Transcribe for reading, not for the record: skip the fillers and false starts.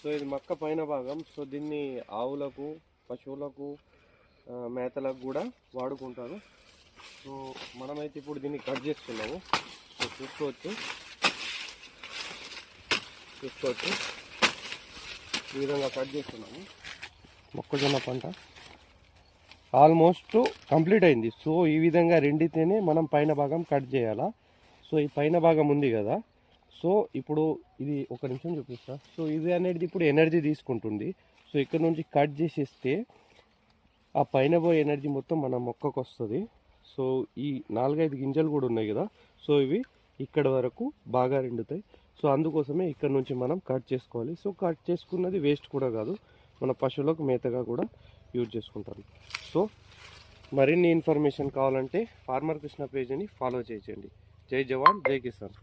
So ఇది మొక్క పైన భాగం. సో దీన్ని ఆవులకు, పశువులకు, మేతలకు కూడా వాడుకుంటారు. సో మనమైతే ఇప్పుడు దీన్ని కట్ చేస్తున్నాము. సో చూసుకోవచ్చు ఈ విధంగా కట్ చేస్తున్నాము. మొక్కజొన్న పంట ఆల్మోస్ట్ కంప్లీట్ అయింది. సో ఈ విధంగా రెండితేనే మనం పైన భాగం కట్ చేయాలా. సో ఈ పైన భాగం ఉంది కదా, సో ఇప్పుడు ఇది ఒక నిమిషం చూపిస్తా. సో ఇది అనేది ఇప్పుడు ఎనర్జీ తీసుకుంటుంది. సో ఇక్కడ నుంచి కట్ చేసేస్తే ఆ పైన పోయే ఎనర్జీ మొత్తం మన మొక్కకు వస్తుంది. సో ఈ 4-5 గింజలు కూడా ఉన్నాయి కదా, సో ఇవి ఇక్కడ వరకు బాగా రెండుతాయి. సో అందుకోసమే ఇక్కడ నుంచి మనం కట్ చేసుకోవాలి. సో కట్ చేసుకున్నది వేస్ట్ కూడా కాదు, మన పశువులకు మేతగా కూడా యూజ్ చేసుకుంటారు. సో మరిన్ని ఇన్ఫర్మేషన్ కావాలంటే ఫార్మర్ కృష్ణ పేజీని ఫాలో చేయండి. జై జవాన్, జై కిసాన్.